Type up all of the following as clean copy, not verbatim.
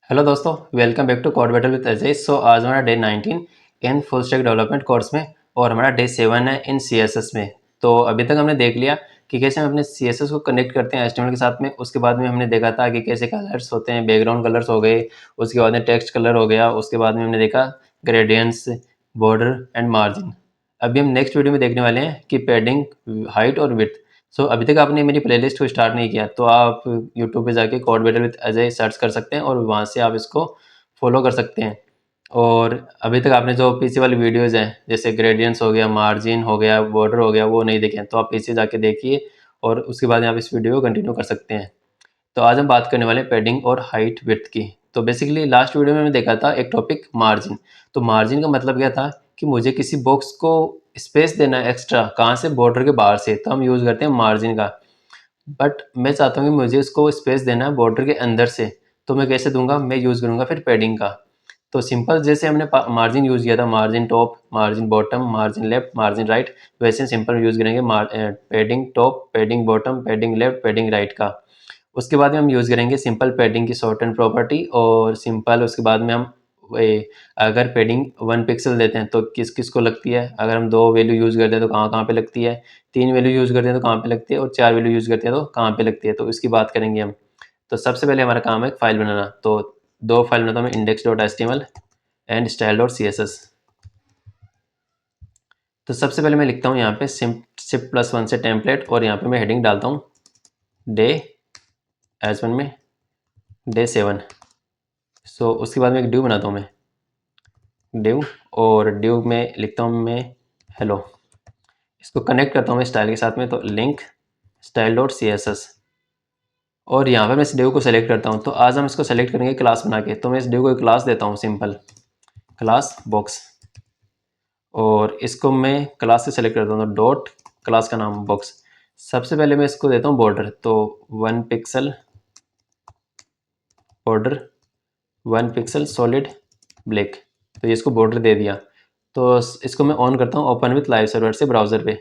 Hello दोस्तों, welcome back to Code Battle with Ajay. So आज हमारा day 19 in full stack development course में और हमारा डे 7 है इन सीएसएस में। तो अभी तक हमने देख लिया कि कैसे हम अपने सीएसएस को कनेक्ट करते हैं एचटीएमएल के साथ में। उसके बाद में हमने देखा था कि कैसे कलर्स होते हैं, बैकग्राउंड कलर्स हो गए, उसके बाद में टेक्स्ट कलर हो गया, उसके बाद में हमने देखा ग्रेडियंट्स, बॉर्डर एंड मार्जिन। अभी हम नेक्स्ट वीडियो में देखने वाले हैं कि पैडिंग, हाइट और विड्थ। सो अभी तक आपने मेरी प्लेलिस्ट को स्टार्ट नहीं किया तो आप यूट्यूब पे जाके code Battle with Ajay search कर सकते हैं और वहाँ से आप इसको फॉलो कर सकते हैं। और अभी तक आपने जो पीछे वाली वीडियोज़ हैं जैसे ग्रेडियंट्स हो गया, मार्जिन हो गया, बॉर्डर हो गया, वो नहीं देखे हैं तो आप पीछे जाके देखिए और उसके बाद आप इस वीडियो को कंटिन्यू कर सकते हैं। तो आज हम बात करने वाले हैं पैडिंग और हाइट विड्थ की। तो बेसिकली लास्ट वीडियो में मैंने देखा था एक टॉपिक मार्जिन। तो मार्जिन का मतलब क्या था कि मुझे किसी बॉक्स को स्पेस देना है एक्स्ट्रा, कहाँ से, बॉर्डर के बाहर से, तो हम यूज़ करते हैं मार्जिन का। बट मैं चाहता हूँ कि मुझे इसको स्पेस देना है बॉर्डर के अंदर से, तो मैं कैसे दूंगा? मैं यूज़ करूँगा फिर पैडिंग का। तो सिंपल जैसे हमने मार्जिन यूज़ किया था, margin top, margin bottom, margin left, margin right, वैसे सिंपल यूज़ करेंगे padding top, padding bottom, padding left, padding right का। उसके बाद में हम यूज़ करेंगे सिंपल पैडिंग की शॉर्ट एंड प्रॉपर्टी और सिंपल। उसके बाद में हम अगर पैडिंग 1 पिक्सल देते हैं तो किस किस को लगती है, अगर हम 2 वैल्यू यूज़ करते हैं तो कहाँ कहाँ पे लगती है, 3 वैल्यू यूज़ करते हैं तो कहाँ पे लगती है और 4 वैल्यू यूज़ करते हैं तो कहाँ पे लगती है, तो इसकी बात करेंगे हम। तो सबसे पहले हमारा काम है एक फ़ाइल बनाना। तो 2 फाइल बनाता हूँ मैं, index.html एंड style.css। तो सबसे पहले मैं लिखता हूँ यहाँ पे shift+1 से टेम्पलेट और यहाँ पे मैं हेडिंग डालता हूँ डे एज वन में डे 7। सो उसके बाद में एक ड्यू बनाता हूँ मैं, ड्यू, और ड्यू में लिखता हूँ मैं हेलो। इसको कनेक्ट करता हूँ मैं स्टाइल के साथ में, तो लिंक style.css। और यहाँ पर मैं इस ड्यू को सेलेक्ट करता हूँ। तो आज हम इसको सेलेक्ट करेंगे क्लास बना के। तो मैं इस ड्यू को एक क्लास देता हूँ, सिंपल क्लास बॉक्स, और इसको मैं क्लास से सेलेक्ट करता हूँ, तो डॉट क्लास का नाम बॉक्स। सबसे पहले मैं इसको देता हूँ बॉर्डर, तो 1 pixel border, 1 pixel solid black. तो ये इसको बॉर्डर दे दिया। तो इसको मैं ऑन करता हूँ ओपन विथ लाइव सर्वर से ब्राउज़र पे,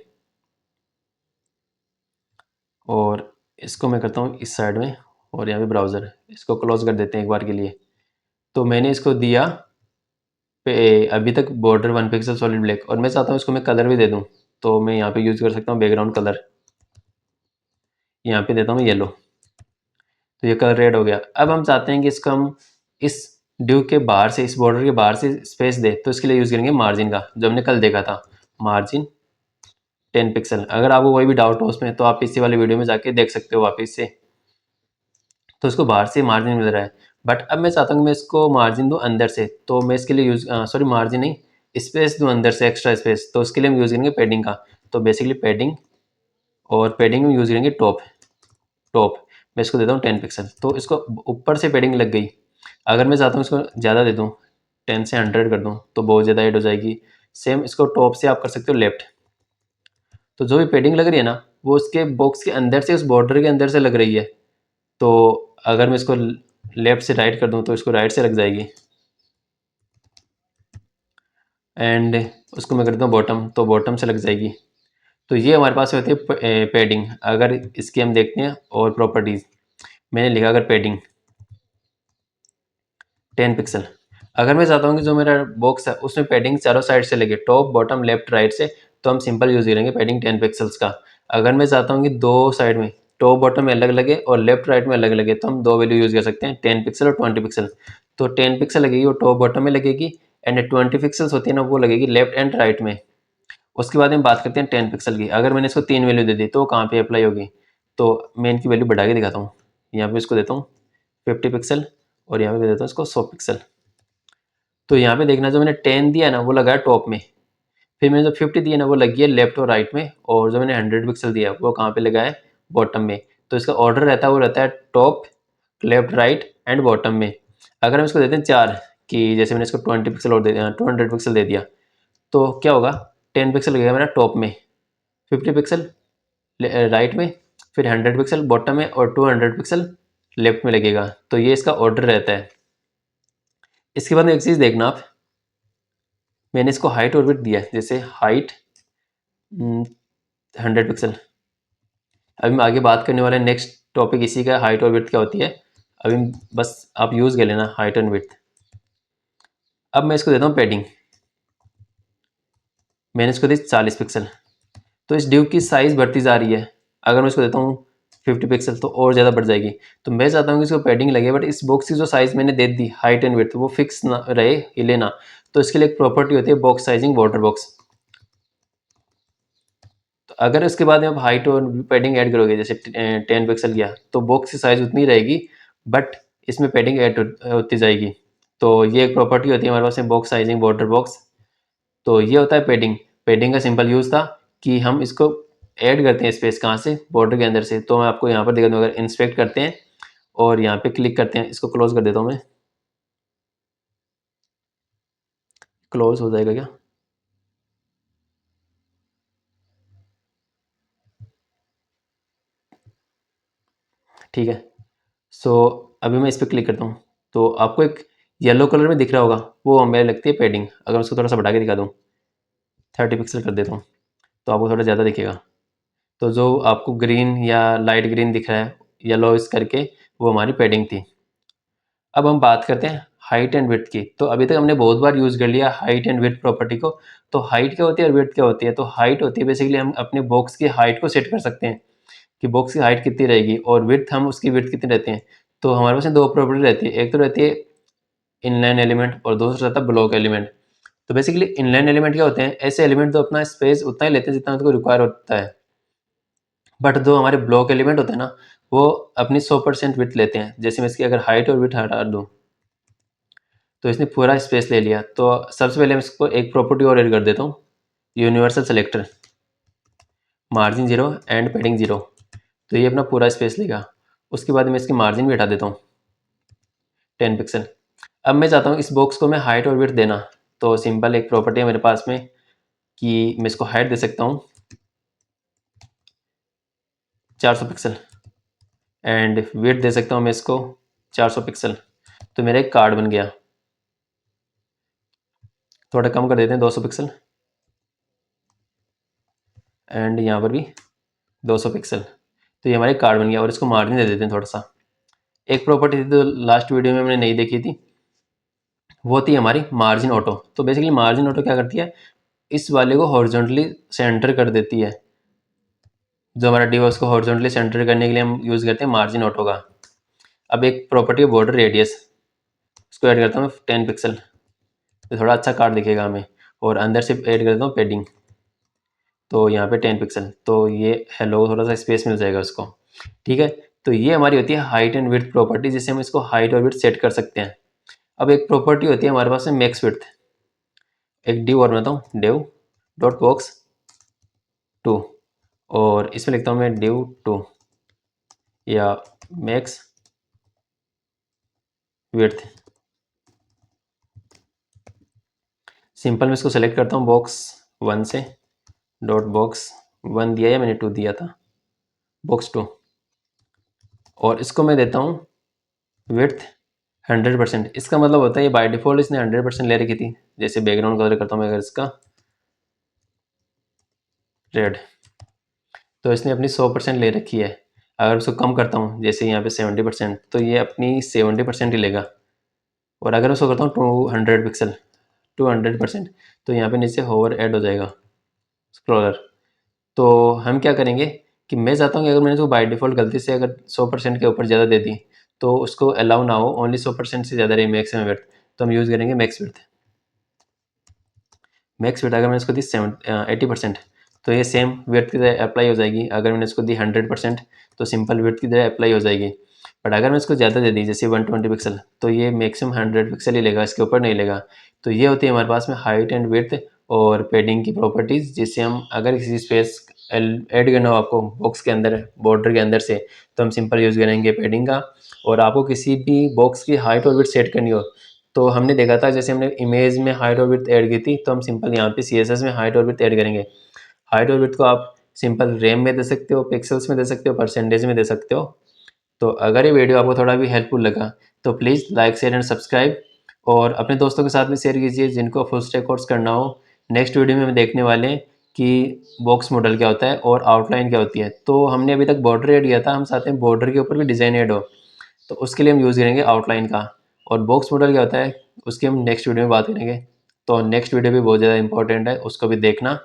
और इसको मैं करता हूँ इस साइड में, और यहाँ पे ब्राउज़र, इसको क्लोज कर देते हैं एक बार के लिए। तो मैंने इसको दिया अभी तक बॉर्डर 1 पिक्सल सॉलिड ब्लैक, और मैं चाहता हूँ इसको मैं कलर भी दे दूँ। तो मैं यहाँ पे यूज़ कर सकता हूँ बैकग्राउंड कलर, यहाँ पे देता हूँ येलो। तो ये कलर रेड हो गया। अब हम चाहते हैं कि इसको हम इस ड्यू के बाहर से, इस बॉर्डर के बाहर से स्पेस दे, तो इसके लिए यूज़ करेंगे मार्जिन का, जो हमने कल देखा था, मार्जिन 10 पिक्सल। अगर आपको कोई भी डाउट हो उसमें तो आप इसी वाले वीडियो में जाके देख सकते हो वापस से। तो इसको बाहर से मार्जिन मिल रहा है, बट अब मैं चाहता हूँ कि मैं इसको मार्जिन दूँ अंदर से। तो मैं इसके लिए सॉरी मार्जिन नहीं, स्पेस दूँ अंदर से, एक्स्ट्रा स्पेस। तो उसके लिए हम यूज़ करेंगे पैडिंग का। तो बेसिकली पैडिंग, और पैडिंग में यूज़ करेंगे टॉप। टॉप मैं इसको देता हूँ 10 पिक्सल। तो इसको ऊपर से पैडिंग लग गई। अगर मैं चाहता हूँ इसको ज़्यादा दे दूँ, 10 से 100 कर दूँ, तो बहुत ज़्यादा ऐड हो जाएगी। सेम इसको टॉप से आप कर सकते हो लेफ्ट। तो जो भी पैडिंग लग रही है ना, वो उसके बॉक्स के अंदर से, उस बॉर्डर के अंदर से लग रही है। तो अगर मैं इसको लेफ्ट से राइट कर दूँ तो इसको राइट से लग जाएगी। एंड उसको मैं कर देता हूँ बॉटम, तो बॉटम से लग जाएगी। तो ये हमारे पास होती है पैडिंग। अगर इसकी हम देखते हैं और प्रॉपर्टीज़, मैंने लिखा अगर पैडिंग 10 पिक्सल। अगर मैं चाहता हूँ कि जो मेरा बॉक्स है उसमें पैडिंग चारों साइड से लगे, टॉप बॉटम लेफ्ट राइट से, तो हम सिंपल यूज़ करेंगे पैडिंग 10 पिक्सल्स का। अगर मैं चाहता हूँ कि दो साइड में, टॉप बॉटम में अलग लगे और लेफ्ट राइट में अलग लगे, तो हम 2 वैल्यू यूज़ कर सकते हैं, 10 पिक्सल और 20 पिक्सल। तो 10 पिक्सल लगेगी वो टॉप बॉटम में लगेगी, एंड 20 पिक्सल्स होती है ना, वो लगेगी लेफ्ट एंड राइट में। उसके बाद हम बात करते हैं 10 पिक्सल की। अगर मैंने इसको 3 वैल्यू दे दी तो कहाँ पे अप्लाई होगी? तो मैं इनकी वैल्यू बढ़ा के दिखाता हूँ। यहाँ पे इसको देता हूँ 50 पिक्सल, और यहाँ पे देता हूँ इसको 100 पिक्सल। तो यहाँ पे देखना, जो मैंने 10 दिया है ना वो लगा है टॉप में, फिर मैंने जो 50 दिया ना वो लगी है लेफ्ट और राइट में, और जो मैंने 100 पिक्सल दिया वो कहाँ पे लगा है? बॉटम में। तो इसका ऑर्डर रहता है, वो रहता है top, left, right and bottom में। अगर हम इसको देते हैं 4, कि जैसे मैंने इसको 20 पिक्सल और दे दिया, 200 पिक्सल दे दिया, तो क्या होगा? 10 पिक्सल लगेगा मेरा टॉप में, 50 पिक्सल राइट में, फिर 100 पिक्सल बॉटम में, और 200 पिक्सल लेफ्ट में लगेगा। तो ये इसका ऑर्डर रहता है। इसके बाद एक चीज़ देखना आप, मैंने इसको हाइट और विड्थ दिया है, जैसे हाइट 100 पिक्सल। अभी मैं आगे बात करने वाला नेक्स्ट टॉपिक इसी का, हाइट और विड्थ क्या होती है। अभी बस आप यूज़ कर लेना हाइट एंड विड्थ। अब मैं इसको देता हूँ पैडिंग, मैंने इसको दी 40 पिक्सल। तो इस डिव की साइज़ बढ़ती जा रही है, अगर मैं इसको देता हूँ 50 पिक्सल तो और ज़्यादा बढ़ जाएगी। तो मैं चाहता हूँ कि इसको पैडिंग लगे, बट इस बॉक्स की जो साइज़ मैंने दे दी हाइट एंड विड्थ वो फिक्स ना रहे, हिले ना। तो इसके लिए एक प्रॉपर्टी होती है बॉक्स साइजिंग बॉर्डर बॉक्स। तो अगर इसके बाद में आप हाइट और पैडिंग ऐड करोगे, जैसे 10 पिक्सल किया, तो बॉक्स की साइज़ उतनी रहेगी, बट इसमें पैडिंग ऐड होती जाएगी। तो ये एक प्रॉपर्टी होती है हमारे पास में बॉक्स साइजिंग बॉर्डर बॉक्स। तो ये होता है पैडिंग। पैडिंग का सिंपल यूज़ था कि हम इसको ऐड करते हैं स्पेस कहाँ से, बॉर्डर के अंदर से। तो मैं आपको यहाँ पर दिखा दूँ, अगर इंस्पेक्ट करते हैं और यहाँ पे क्लिक करते हैं, इसको क्लोज कर देता हूँ मैं, क्लोज हो जाएगा क्या? ठीक है। सो अभी मैं इस पर क्लिक करता हूँ, तो आपको एक येलो कलर में दिख रहा होगा, वो हमें लगती है पैडिंग। अगर उसको थोड़ा सा बढ़ा के दिखा दूँ, 30 पिक्सल कर देता हूँ, तो आपको थोड़ा ज़्यादा दिखेगा। तो जो आपको ग्रीन या लाइट ग्रीन दिख रहा है येलो इस करके, वो हमारी पैडिंग थी। अब हम बात करते हैं हाइट एंड विड्थ की। तो अभी तक हमने बहुत बार यूज़ कर लिया हाइट एंड विड्थ प्रॉपर्टी को। तो हाइट क्या होती है और विड्थ क्या होती है? तो हाइट होती है बेसिकली हम अपने बॉक्स की हाइट को सेट कर सकते हैं कि बॉक्स की हाइट कितनी रहेगी, और विड्थ हम उसकी विड्थ कितनी रहती है। तो हमारे पास दो प्रॉपर्टी रहती है, एक तो रहती है इनलाइन एलिमेंट और दूसरा रहता है ब्लॉक एलिमेंट। तो बेसिकली इनलाइन एलिमेंट क्या होते हैं? ऐसे एलिमेंट तो अपना स्पेस उतना ही लेते हैं जितना उनको रिक्वायर होता है, बट जो हमारे ब्लॉक एलिमेंट होते हैं ना, वो अपनी 100% विड्थ लेते हैं। जैसे मैं इसकी अगर हाइट और विड्थ हटा दूँ, तो इसने पूरा स्पेस ले लिया। तो सबसे पहले मैं इसको एक प्रॉपर्टी और ऐड कर देता हूँ, universal selector, margin 0 and padding 0। तो ये अपना पूरा स्पेस लेगा। उसके बाद मैं इसकी मार्जिन भी हटा देता हूँ 10 पिक्सल। अब मैं चाहता हूँ इस बॉक्स को मैं हाइट और विड्थ देना। तो सिंपल एक प्रॉपर्टी है मेरे पास में कि मैं इसको हाइट दे सकता हूँ 400 पिक्सल एंड विड्थ दे सकता हूँ मैं इसको 400 पिक्सल। तो मेरा एक कार्ड बन गया। थोड़ा कम कर देते हैं 200 पिक्सल एंड यहाँ पर भी 200 पिक्सल। तो ये हमारे कार्ड बन गया, और इसको मार्जिन दे देते हैं थोड़ा सा। एक प्रॉपर्टी थी तो लास्ट वीडियो में हमने नहीं देखी थी, वो थी हमारी मार्जिन ऑटो। तो बेसिकली मार्जिन ऑटो क्या करती है? इस वाले को हॉरिजॉन्टली सेंटर कर देती है। जो हमारा डिव है उसको हॉरिजॉन्टली सेंटर करने के लिए हम यूज़ करते हैं मार्जिन ऑटो का। अब एक प्रॉपर्टी है बॉर्डर रेडियस, उसको ऐड करता हूँ 10 पिक्सल, तो थोड़ा अच्छा कार्ड दिखेगा हमें। और अंदर से ऐड कर देता हूँ पैडिंग, तो यहाँ पे 10 पिक्सल। तो ये हेलो थोड़ा सा स्पेस मिल जाएगा उसको। ठीक है। तो ये हमारी होती है हाइट एंड विड्थ प्रॉपर्टी, जिससे हम इसको हाइट और विड्थ सेट कर सकते हैं। अब एक प्रॉपर्टी होती है हमारे पास में मैक्स विड्थ। एक डिव और बनाता हूँ, डिव डॉट बॉक्स 2, और इसमें लिखता हूँ मैं डिव 2 या मैक्स विड्थ। सिंपल मैं इसको सेलेक्ट करता हूँ बॉक्स 1 से, डॉट बॉक्स 1 दिया या मैंने 2 दिया था, बॉक्स 2, और इसको मैं देता हूँ विड्थ 100%। इसका मतलब होता है ये बाय डिफॉल्ट इसने 100% ले रखी थी। जैसे बैकग्राउंड कलर करता हूँ मैं अगर इसका रेड, तो इसने अपनी 100% ले रखी है। अगर उसको कम करता हूँ, जैसे यहाँ पे 70%, तो ये अपनी 70% ही लेगा। और अगर उसको करता हूँ 200 पिक्सल, 200%, तो यहाँ पे नीचे होवर ऐड हो जाएगा स्क्रॉलर। तो हम क्या करेंगे कि मैं चाहता हूँ कि अगर मैंने इसको बाय डिफ़ॉल्ट गलती से अगर 100% के ऊपर ज़्यादा दे दी, तो उसको अलाउ ना हो, ओनली 100% से ज़्यादा रहे मैक्सिमम विड्थ। तो हम यूज़ करेंगे मैक्स विड्थ। मैक्स विड्थ अगर मैंने इसको दी 80%, तो ये सेम विड्थ की तरह अप्लाई हो जाएगी। अगर मैंने इसको दी 100%, तो सिंपल विड्थ की तरह अप्लाई हो जाएगी। बट अगर मैं इसको ज़्यादा दे दी, जैसे 120 पिक्सल, तो ये मैक्सिमम 100 पिक्सल ही लेगा, इसके ऊपर नहीं लेगा। तो ये होती है हमारे पास में हाइट एंड विड्थ और पैडिंग की प्रॉपर्टीज़, जिससे हम अगर किसी स्पेस ऐड करना हो आपको बॉक्स के अंदर, बॉर्डर के अंदर से, तो हम सिंपल यूज़ करेंगे पैडिंग का। और आपको किसी भी बॉक्स की हाइट और विड्थ सेट करनी हो, तो हमने देखा था जैसे हमने इमेज में हाइट और विड्थ ऐड की थी, तो हम सिंपल यहाँ पे CSS में हाइट और विड्थ ऐड करेंगे। हाइट और विड्थ को आप सिंपल रैम में दे सकते हो, पिक्सल्स में दे सकते हो, परसेंटेज में दे सकते हो। तो अगर ये वीडियो आपको थोड़ा भी हेल्पफुल लगा, तो please like share and subscribe, और अपने दोस्तों के साथ भी शेयर कीजिए जिनको फुल स्टैक कोर्स करना हो। नेक्स्ट वीडियो में हम देखने वाले हैं कि बॉक्स मॉडल क्या होता है और आउटलाइन क्या होती है। तो हमने अभी तक बॉर्डर ऐड किया था, हम चाहते हैं बॉर्डर के ऊपर भी डिज़ाइन ऐड हो। तो उसके लिए हम यूज़ करेंगे आउटलाइन का। और बॉक्स मॉडल क्या होता है उसकी हम नेक्स्ट वीडियो में बात करेंगे। तो नेक्स्ट वीडियो भी बहुत ज़्यादा इंपॉर्टेंट है, उसको भी देखना।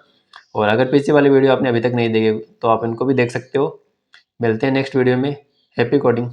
और अगर पीछे वाली वीडियो आपने अभी तक नहीं देखी तो आप इनको भी देख सकते हो। मिलते हैं नेक्स्ट वीडियो में। Happy coding.